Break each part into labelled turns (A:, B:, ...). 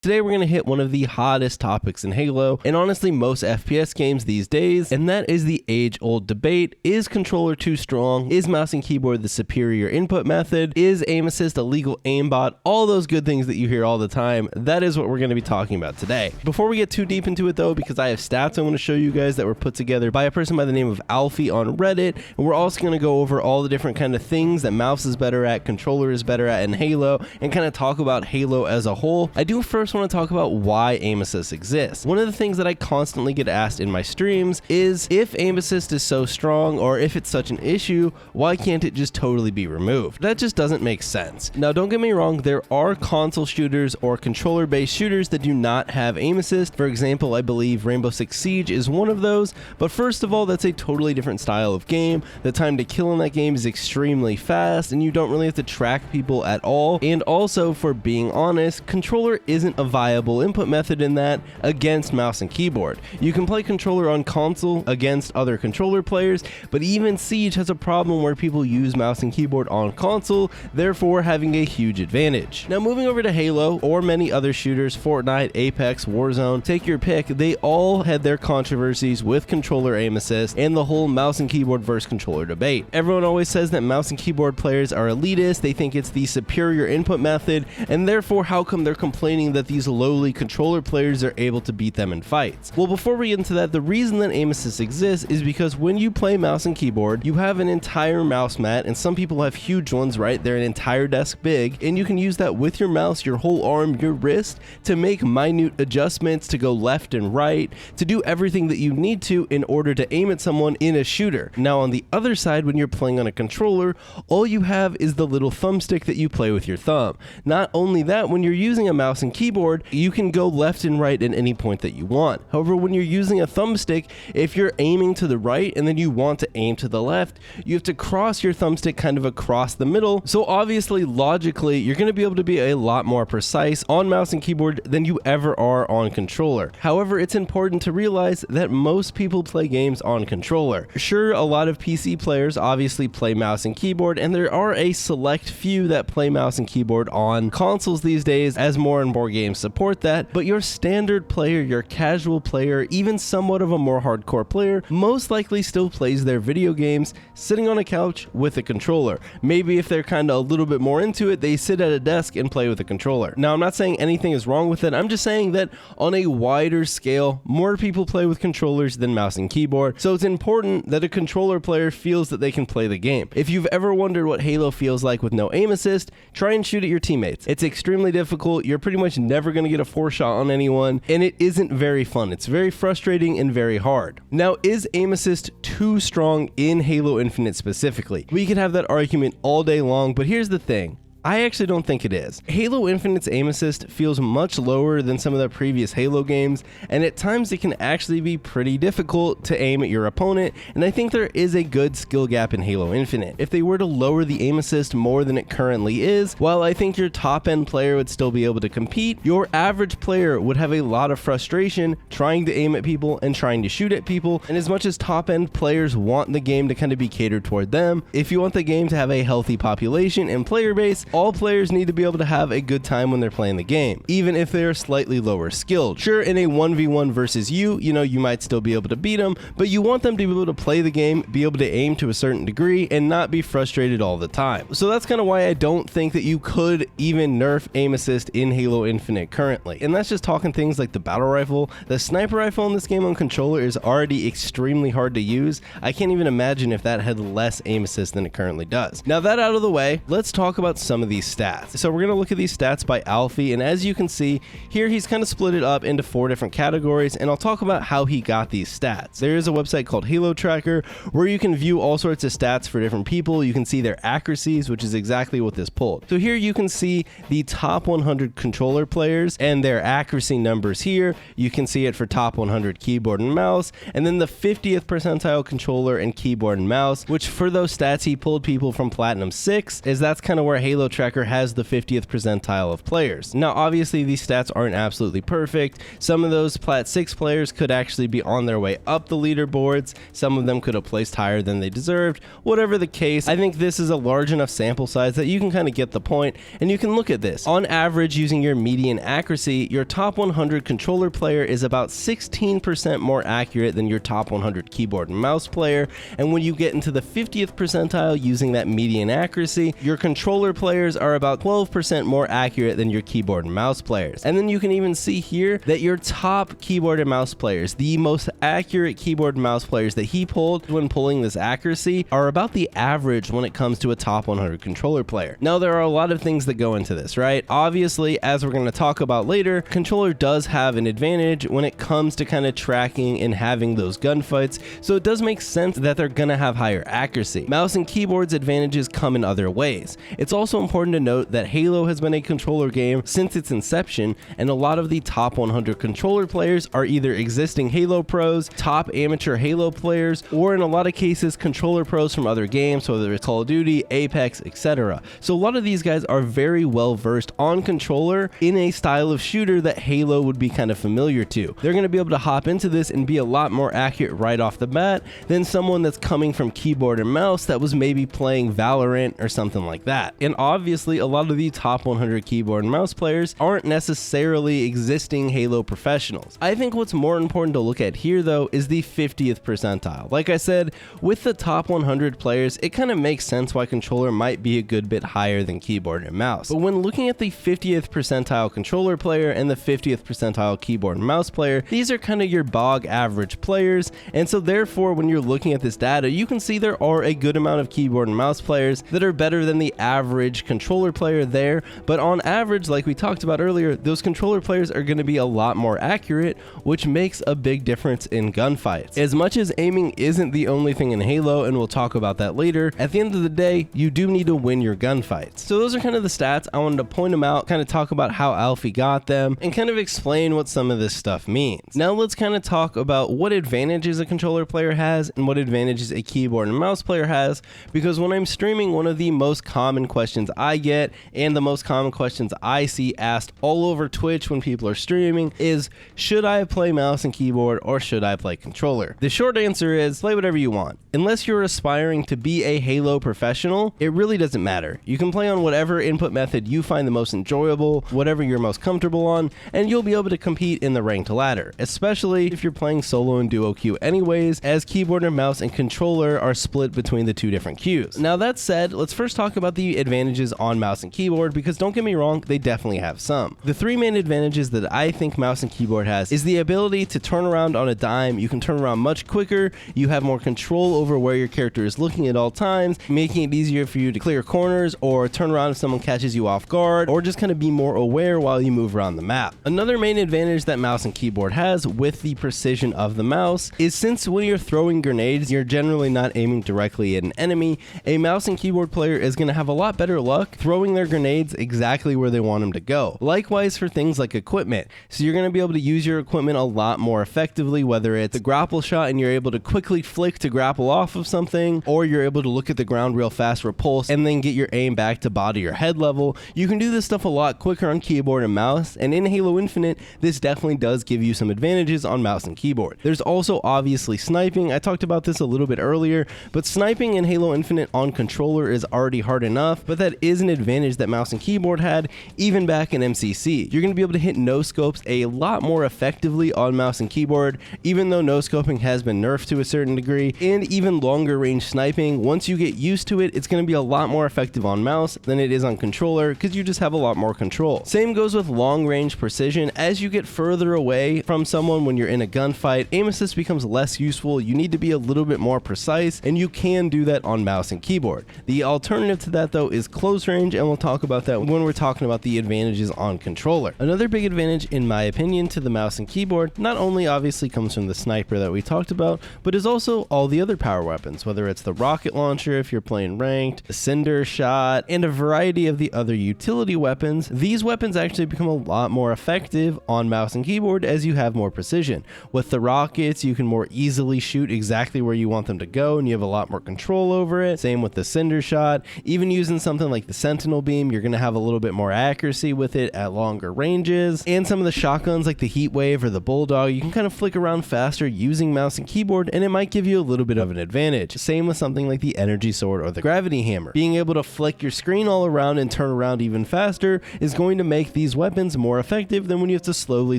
A: Today we're going to hit one of the hottest topics in Halo, and honestly most FPS games these days, and that is the age-old debate: is controller too strong? Is mouse and keyboard the superior input method? Is aim assist a legal aimbot? All those good things that you hear all the time, that is what we're going to be talking about today. Before we get too deep into it though, because I have stats I want to show you guys that were put together by a person by the name of Alfie on Reddit, and we're also going to go over all the different kind of things that mouse is better at, controller is better at in Halo, and kind of talk about Halo as a whole. I do first want to talk about why aim assist exists. One of the things that I constantly get asked in my streams is, if aim assist is so strong, or if it's such an issue, why can't it just totally be removed? That just doesn't make sense. Now don't get me wrong, there are console shooters or controller based shooters that do not have aim assist. For example, I believe Rainbow Six Siege is one of those, but first of all, that's a totally different style of game. The time to kill in that game is extremely fast, and you don't really have to track people at all. And also, for being honest, controller isn't a viable input method in that against mouse and keyboard. You can play controller on console against other controller players, but even Siege has a problem where people use mouse and keyboard on console, therefore having a huge advantage. Now moving over to Halo or many other shooters, Fortnite, Apex, Warzone, take your pick, they all had their controversies with controller aim assist and the whole mouse and keyboard versus controller debate. Everyone always says that mouse and keyboard players are elitist, they think it's the superior input method, and therefore how come they're complaining that these lowly controller players are able to beat them in fights? Well, before we get into that, the reason that aim assist exists is because when you play mouse and keyboard, you have an entire mouse mat, and some people have huge ones, right? They're an entire desk big, and you can use that with your mouse, your whole arm, your wrist, to make minute adjustments, to go left and right, to do everything that you need to in order to aim at someone in a shooter. Now on the other side, when you're playing on a controller, all you have is the little thumbstick that you play with your thumb. Not only that, when you're using a mouse and keyboard, you can go left and right at any point that you want. However, when you're using a thumbstick, if you're aiming to the right and then you want to aim to the left, you have to cross your thumbstick kind of across the middle. So obviously, logically, you're going to be able to be a lot more precise on mouse and keyboard than you ever are on controller. However, it's important to realize that most people play games on controller. Sure, a lot of PC players obviously play mouse and keyboard, and there are a select few that play mouse and keyboard on consoles these days as more and more games support that, but your standard player, your casual player, even somewhat of a more hardcore player, most likely still plays their video games sitting on a couch with a controller. Maybe if they're kind of a little bit more into it, they sit at a desk and play with a controller. Now, I'm not saying anything is wrong with it, I'm just saying that on a wider scale, more people play with controllers than mouse and keyboard, so it's important that a controller player feels that they can play the game. If you've ever wondered what Halo feels like with no aim assist, try and shoot at your teammates. It's extremely difficult, you're pretty much never going to get a 4-shot on anyone, and it isn't very fun. It's very frustrating and very hard. Now, is aim assist too strong in Halo Infinite specifically? We could have that argument all day long, but here's the thing. I actually don't think it is. Halo Infinite's aim assist feels much lower than some of the previous Halo games, and at times it can actually be pretty difficult to aim at your opponent, and I think there is a good skill gap in Halo Infinite. If they were to lower the aim assist more than it currently is, while I think your top-end player would still be able to compete, your average player would have a lot of frustration trying to aim at people and trying to shoot at people, and as much as top-end players want the game to kind of be catered toward them, if you want the game to have a healthy population and player base, all players need to be able to have a good time when they're playing the game, even if they're slightly lower skilled. Sure, in a 1v1 versus you might still be able to beat them, but you want them to be able to play the game, be able to aim to a certain degree, and not be frustrated all the time. So that's kind of why I don't think that you could even nerf aim assist in Halo Infinite currently. And that's just talking things like the battle rifle. The sniper rifle in this game on controller is already extremely hard to use. I can't even imagine if that had less aim assist than it currently does. Now that out of the way, let's talk about some of these stats. So we're going to look at these stats by Alfie, and as you can see here, he's kind of split it up into 4 different categories, and I'll talk about how he got these stats. There is a website called Halo Tracker where you can view all sorts of stats for different people. You can see their accuracies, which is exactly what this pulled. So here you can see the top 100 controller players and their accuracy numbers here. You can see it for top 100 keyboard and mouse, and then the 50th percentile controller and keyboard and mouse, which for those stats he pulled people from Platinum 6, as that's kind of where Halo Tracker has the 50th percentile of players. Now, obviously, these stats aren't absolutely perfect. Some of those Plat 6 players could actually be on their way up the leaderboards. Some of them could have placed higher than they deserved. Whatever the case, I think this is a large enough sample size that you can kind of get the point, and you can look at this. On average, using your median accuracy, your top 100 controller player is about 16% more accurate than your top 100 keyboard and mouse player, and when you get into the 50th percentile using that median accuracy, your controller players are about 12% more accurate than your keyboard and mouse players. And then you can even see here that your top keyboard and mouse players, the most accurate keyboard and mouse players that he pulled when pulling this accuracy, are about the average when it comes to a top 100 controller player. Now, there are a lot of things that go into this, right? Obviously, as we're going to talk about later, controller does have an advantage when it comes to kind of tracking and having those gunfights, so it does make sense that they're going to have higher accuracy. Mouse and keyboard's advantages come in other ways. It's also important to note that Halo has been a controller game since its inception, and a lot of the top 100 controller players are either existing Halo pros, top amateur Halo players, or in a lot of cases, controller pros from other games, whether it's Call of Duty, Apex, etc. So a lot of these guys are very well versed on controller in a style of shooter that Halo would be kind of familiar to. They're going to be able to hop into this and be a lot more accurate right off the bat than someone that's coming from keyboard and mouse that was maybe playing Valorant or something like that. And obviously, a lot of the top 100 keyboard and mouse players aren't necessarily existing Halo professionals. I think what's more important to look at here, though, is the 50th percentile. Like I said, with the top 100 players, it kind of makes sense why controller might be a good bit higher than keyboard and mouse. But when looking at the 50th percentile controller player and the 50th percentile keyboard and mouse player, these are kind of your bog average players, and so therefore when you're looking at this data, you can see there are a good amount of keyboard and mouse players that are better than the average controller player there, but on average, like we talked about earlier, those controller players are going to be a lot more accurate, which makes a big difference in gunfights. As much as aiming isn't the only thing in Halo, and we'll talk about that later, at the end of the day, you do need to win your gunfights. So those are kind of the stats. I wanted to point them out, kind of talk about how Alfie got them, and kind of explain what some of this stuff means. Now let's kind of talk about what advantages a controller player has and what advantages a keyboard and mouse player has, because when I'm streaming, one of the most common questions I get and the most common questions I see asked all over Twitch when people are streaming is, should I play mouse and keyboard or should I play controller? The short answer is play whatever you want. Unless you're aspiring to be a Halo professional, it really doesn't matter. You can play on whatever input method you find the most enjoyable, whatever you're most comfortable on, and you'll be able to compete in the ranked ladder, especially if you're playing solo and duo queue anyways, as keyboard and mouse and controller are split between the two different queues. Now that said, let's first talk about the advantages on mouse and keyboard, because don't get me wrong, they definitely have some. The three main advantages that I think mouse and keyboard has is the ability to turn around on a dime. You can turn around much quicker, you have more control over where your character is looking at all times, making it easier for you to clear corners or turn around if someone catches you off guard, or just kind of be more aware while you move around the map. Another main advantage that mouse and keyboard has with the precision of the mouse is, since when you're throwing grenades, you're generally not aiming directly at an enemy, a mouse and keyboard player is going to have a lot better luck throwing their grenades exactly where they want them to go. Likewise for things like equipment, so you're going to be able to use your equipment a lot more effectively, whether it's a grapple shot and you're able to quickly flick to grapple off of something, or you're able to look at the ground real fast, repulse, and then get your aim back to body or head level. You can do this stuff a lot quicker on keyboard and mouse, and in Halo Infinite, this definitely does give you some advantages on mouse and keyboard. There's also obviously sniping. I talked about this a little bit earlier, but sniping in Halo Infinite on controller is already hard enough, but that is an advantage that mouse and keyboard had even back in MCC. You're going to be able to hit no scopes a lot more effectively on mouse and keyboard, even though no scoping has been nerfed to a certain degree, and even longer range sniping, once you get used to it, it's going to be a lot more effective on mouse than it is on controller, because you just have a lot more control. Same goes with long range precision. As you get further away from someone when you're in a gunfight, aim assist becomes less useful. You need to be a little bit more precise, and you can do that on mouse and keyboard. The alternative to that, though, is close range, and we'll talk about that when we're talking about the advantages on controller. Another big advantage, in my opinion, to the mouse and keyboard not only obviously comes from the sniper that we talked about, but is also all the other power weapons, whether it's the rocket launcher if you're playing ranked, the cinder shot, and a variety of the other utility weapons. These weapons actually become a lot more effective on mouse and keyboard as you have more precision. With the rockets, you can more easily shoot exactly where you want them to go, and you have a lot more control over it. Same with the cinder shot. Even using something like like the Sentinel Beam, you're going to have a little bit more accuracy with it at longer ranges. And some of the shotguns like the Heat Wave or the Bulldog, you can kind of flick around faster using mouse and keyboard, and it might give you a little bit of an advantage. Same with something like the Energy Sword or the Gravity Hammer. Being able to flick your screen all around and turn around even faster is going to make these weapons more effective than when you have to slowly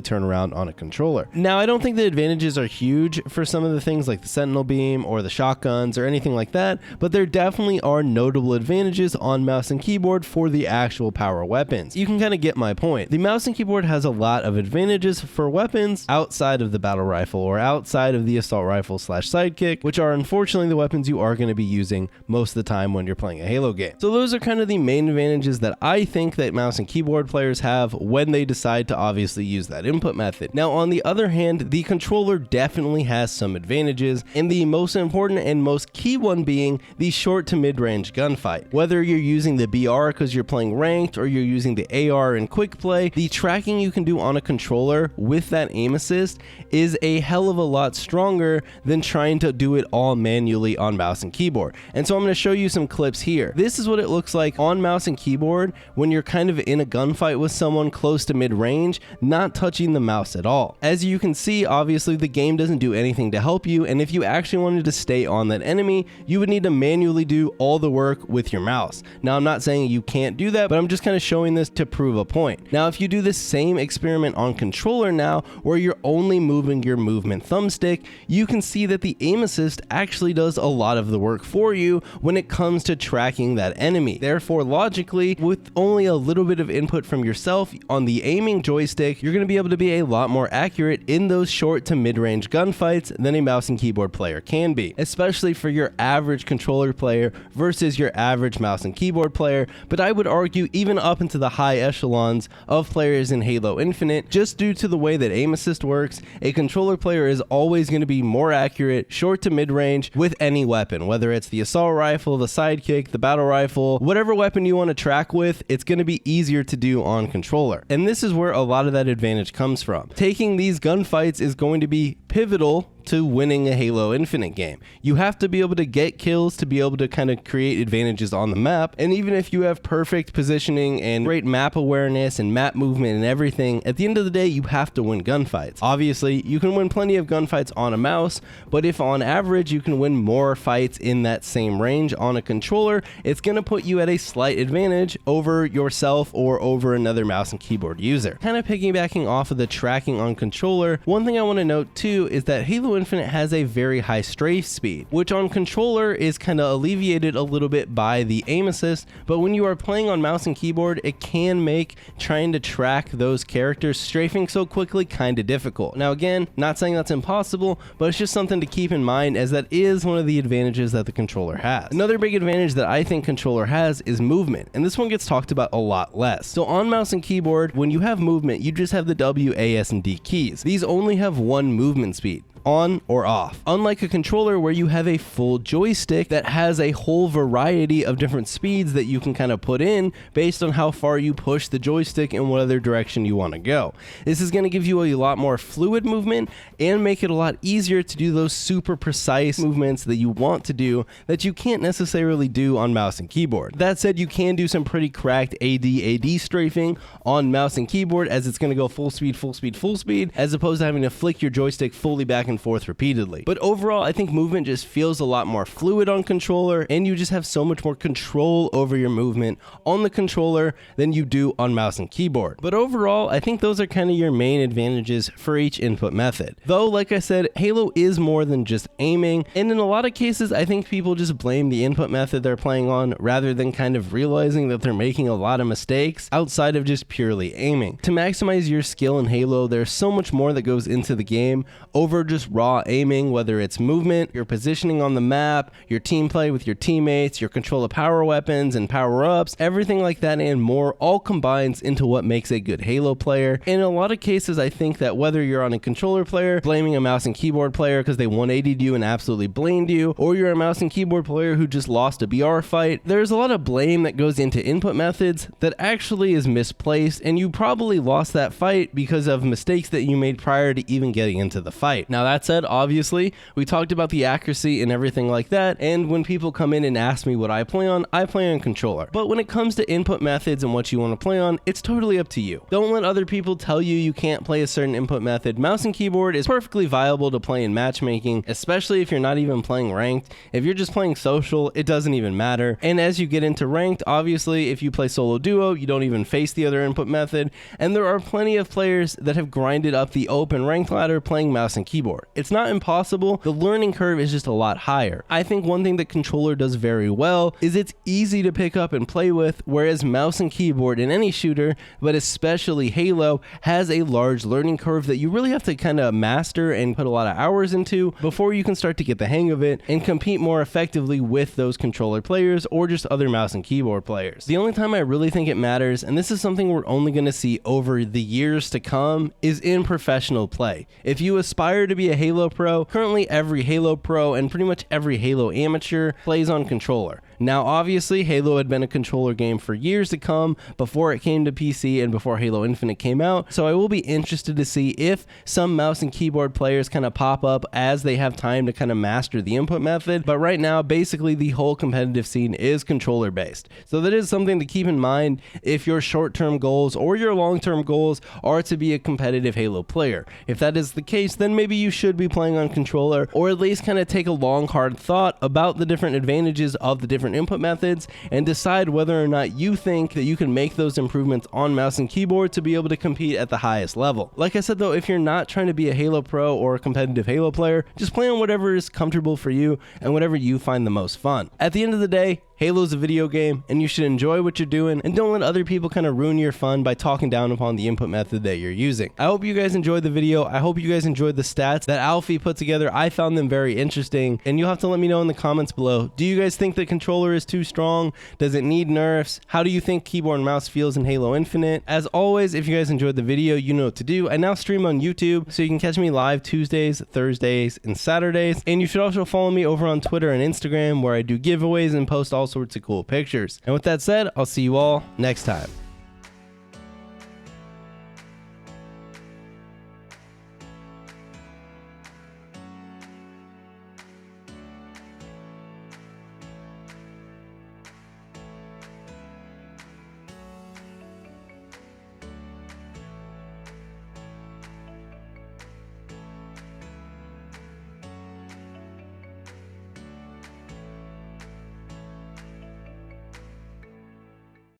A: turn around on a controller. Now, I don't think the advantages are huge for some of the things like the Sentinel Beam or the shotguns or anything like that, but there definitely are notable advantages on mouse and keyboard for the actual power weapons. You can kind of get my point. The mouse and keyboard has a lot of advantages for weapons outside of the battle rifle or outside of the assault rifle / sidekick, which are unfortunately the weapons you are going to be using most of the time when you're playing a Halo game. So those are kind of the main advantages that I think that mouse and keyboard players have when they decide to obviously use that input method. Now, on the other hand, the controller definitely has some advantages, and the most important and most key one being the short to mid-range gunfight. Whether you're using the BR because you're playing ranked or you're using the AR in quick play, the tracking you can do on a controller with that aim assist is a hell of a lot stronger than trying to do it all manually on mouse and keyboard. And so I'm going to show you some clips here. This is what it looks like on mouse and keyboard when you're kind of in a gunfight with someone close to mid-range, not touching the mouse at all. As you can see, obviously the game doesn't do anything to help you, and if you actually wanted to stay on that enemy, you would need to manually do all the work with your mouse. Now, I'm not saying you can't do that, but I'm just kind of showing this to prove a point. Now, if you do this same experiment on controller now, where you're only moving your movement thumbstick, you can see that the aim assist actually does a lot of the work for you when it comes to tracking that enemy. Therefore, logically, with only a little bit of input from yourself on the aiming joystick, you're going to be able to be a lot more accurate in those short to mid-range gunfights than a mouse and keyboard player can be, especially for your average controller player versus your average mouse and keyboard player. But I would argue even up into the high echelons of players in Halo Infinite, just due to the way that aim assist works, a controller player is always going to be more accurate short to mid-range with any weapon, whether it's the assault rifle, the sidekick, the battle rifle, whatever weapon you want to track with, it's going to be easier to do on controller. And this is where a lot of that advantage comes from. Taking these gunfights is going to be pivotal to winning a Halo Infinite game. You have to be able to get kills to be able to kind of create advantages on the map, and even if you have perfect positioning and great map awareness and map movement and everything, at the end of the day, you have to win gunfights. Obviously, you can win plenty of gunfights on a mouse, but if on average you can win more fights in that same range on a controller, it's going to put you at a slight advantage over yourself or over another mouse and keyboard user. Kind of piggybacking off of the tracking on controller, one thing I want to note too is that Halo Infinite has a very high strafe speed, which on controller is kind of alleviated a little bit by the aim assist, but when you are playing on mouse and keyboard, it can make trying to track those characters strafing so quickly kind of difficult. Now again, not saying that's impossible, but it's just something to keep in mind, as that is one of the advantages that the controller has. Another big advantage that I think controller has is movement, and this one gets talked about a lot less. So on mouse and keyboard, when you have movement, you just have the W, A, S, and D keys. These only have one movement speed, on or off. Unlike a controller where you have a full joystick that has a whole variety of different speeds that you can kind of put in based on how far you push the joystick in what other direction you want to go. This is going to give you a lot more fluid movement and make it a lot easier to do those super precise movements that you want to do that you can't necessarily do on mouse and keyboard. That said, you can do some pretty cracked AD strafing on mouse and keyboard, as it's going to go full speed, as opposed to having to flick your joystick fully back and forth repeatedly. But overall, I think movement just feels a lot more fluid on controller, and you just have so much more control over your movement on the controller than you do on mouse and keyboard. But overall, I think those are kind of your main advantages for each input method. Though, like I said, Halo is more than just aiming, and in a lot of cases, I think people just blame the input method they're playing on rather than kind of realizing that they're making a lot of mistakes outside of just purely aiming. To maximize your skill in Halo, there's so much more that goes into the game over just raw aiming, whether it's movement, your positioning on the map, your team play with your teammates, your control of power weapons and power-ups, everything like that and more all combines into what makes a good Halo player. And in a lot of cases, I think that whether you're on a controller player blaming a mouse and keyboard player because they 180'd you and absolutely blamed you, or you're a mouse and keyboard player who just lost a BR fight, there's a lot of blame that goes into input methods that actually is misplaced, and you probably lost that fight because of mistakes that you made prior to even getting into the fight. Now, that said, obviously, we talked about the accuracy and everything like that, and when people come in and ask me what I play on controller. But when it comes to input methods and what you want to play on, it's totally up to you. Don't let other people tell you you can't play a certain input method. Mouse and keyboard is perfectly viable to play in matchmaking, especially if you're not even playing ranked. If you're just playing social, it doesn't even matter. And as you get into ranked, obviously, if you play solo duo, you don't even face the other input method, and there are plenty of players that have grinded up the open ranked ladder playing mouse and keyboard. It's not impossible, the learning curve is just a lot higher. I think one thing that controller does very well is it's easy to pick up and play with, whereas mouse and keyboard in any shooter, but especially Halo, has a large learning curve that you really have to kind of master and put a lot of hours into before you can start to get the hang of it and compete more effectively with those controller players or just other mouse and keyboard players. The only time I really think it matters, and this is something we're only going to see over the years to come, is in professional play. If you aspire to be a Halo pro, currently every Halo pro and pretty much every Halo amateur plays on controller. Now, obviously, Halo had been a controller game for years to come before it came to PC and before Halo Infinite came out, so I will be interested to see if some mouse and keyboard players kind of pop up as they have time to kind of master the input method, but right now, basically, the whole competitive scene is controller-based. So that is something to keep in mind if your short-term goals or your long-term goals are to be a competitive Halo player. If that is the case, then maybe you should be playing on controller, or at least kind of take a long, hard thought about the different advantages of the different input methods and decide whether or not you think that you can make those improvements on mouse and keyboard to be able to compete at the highest level. Like I said though, if you're not trying to be a Halo pro or a competitive Halo player, just play on whatever is comfortable for you and whatever you find the most fun. At the end of the day, Halo's a video game, and you should enjoy what you're doing, and don't let other people kind of ruin your fun by talking down upon the input method that you're using. I hope you guys enjoyed the video. I hope you guys enjoyed the stats that Alfie put together. I found them very interesting, and you'll have to let me know in the comments below. Do you guys think the controller is too strong? Does it need nerfs? How do you think keyboard and mouse feels in Halo Infinite? As always, if you guys enjoyed the video, you know what to do. I now stream on YouTube, so you can catch me live Tuesdays, Thursdays, and Saturdays, and you should also follow me over on Twitter and Instagram, where I do giveaways and post all sorts of cool pictures. And with that said, I'll see you all next time.